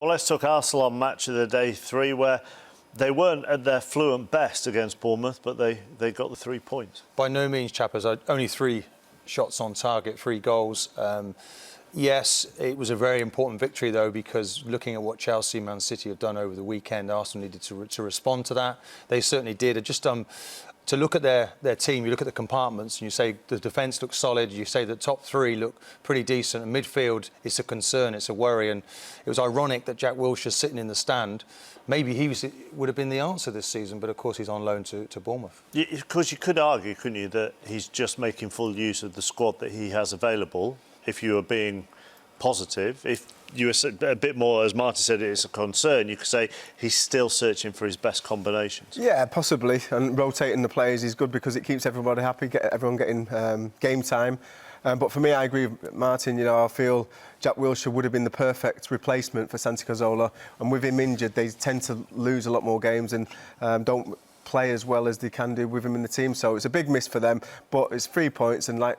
Well, let's talk Arsenal on Match of the Day 3, where they weren't at their fluent best against Bournemouth, but they got the 3 points. By no means, chappers. Only 3 shots on target, 3 goals. Yes, it was a very important victory, though, because looking at what Chelsea, Man City have done over the weekend, Arsenal needed to respond to that. They certainly did. Just to look at their team, you look at the compartments and you say the defence looks solid, you say the top 3 look pretty decent, and midfield is a concern, it's a worry. And it was ironic that Jack Wilshere sitting in the stand. Maybe would have been the answer this season, but of course he's on loan to Bournemouth. Of course, you could argue, couldn't you, that he's just making full use of the squad that he has available. If you were being positive, if you were a bit more, as Martin said, it's a concern, you could say he's still searching for his best combinations. Yeah, possibly. And rotating the players is good because it keeps everybody happy, everyone getting game time. But for me, I agree with Martin. You know, I feel Jack Wilshere would have been the perfect replacement for Santi Cazorla. And with him injured, they tend to lose a lot more games and don't play as well as they can do with him in the team. So it's a big miss for them. But it's 3 points, and like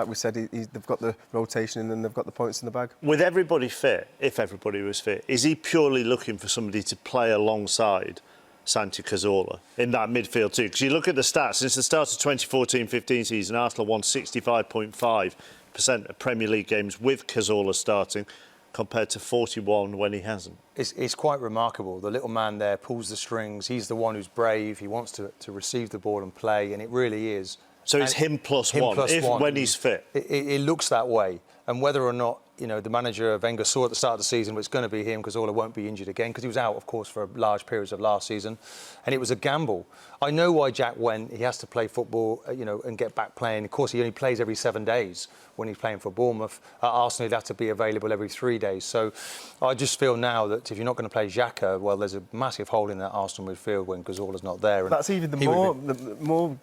we said, they've got the rotation and they've got the points in the bag. With everybody fit, if everybody was fit, is he purely looking for somebody to play alongside Santi Cazorla in that midfield too? Because you look at the stats, since the start of 2014-15 season, Arsenal won 65.5% of Premier League games with Cazorla starting, compared to 41 when he hasn't. It's quite remarkable. The little man there pulls the strings. He's the one who's brave. He wants to receive the ball and play, and it really is. So it's him plus one when he's fit. It looks that way. And whether or not, you know, the manager, Wenger, saw at the start of the season, well, it's going to be him because Cazorla won't be injured again, because he was out, of course, for large periods of last season. And it was a gamble. I know why Jack went. He has to play football, you know, and get back playing. Of course, he only plays every 7 days when he's playing for Bournemouth. At Arsenal, he'd have to be available every 3 days. So I just feel now that if you're not going to play Xhaka, well, there's a massive hole in that Arsenal midfield when Cazorla's not there. And that's even the more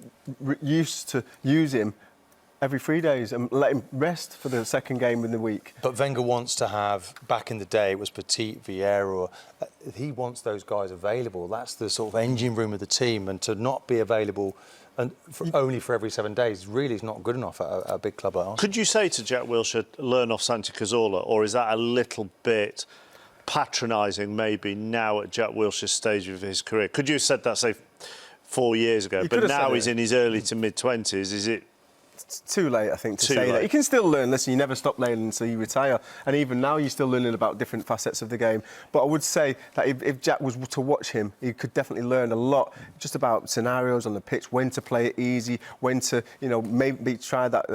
used to use him every 3 days and let him rest for the second game in the week. But Wenger wants to have, back in the day, it was Petit, Vieira, he wants those guys available. That's the sort of engine room of the team, and to not be available only for every 7 days really is not good enough at a big club like Arsenal. Could you say to Jack Wilshere, learn off Santi Cazorla, or is that a little bit patronising maybe now at Jack Wilshere's stage of his career? Could you have said that, say, 4 years ago, but now he's in his early to mid-20s, is it? It's too late, I think, to say that. You can still learn. Listen, you never stop learning until you retire. And even now, you're still learning about different facets of the game. But I would say that if Jack was to watch him, he could definitely learn a lot just about scenarios on the pitch, when to play it easy, when to, you know, maybe try that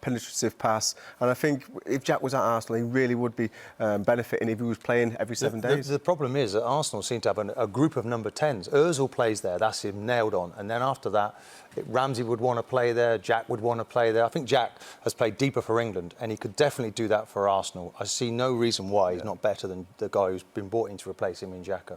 penetrative pass. And I think if Jack was at Arsenal, he really would be benefiting if he was playing every 7 days. The problem is that Arsenal seem to have a group of number 10s. Ozil plays there, that's him nailed on. And then after that, Ramsey would want to play there, Jack would want to play there. I think Jack has played deeper for England, and he could definitely do that for Arsenal. I see no reason why he's not better than the guy who's been brought in to replace him in Xhaka.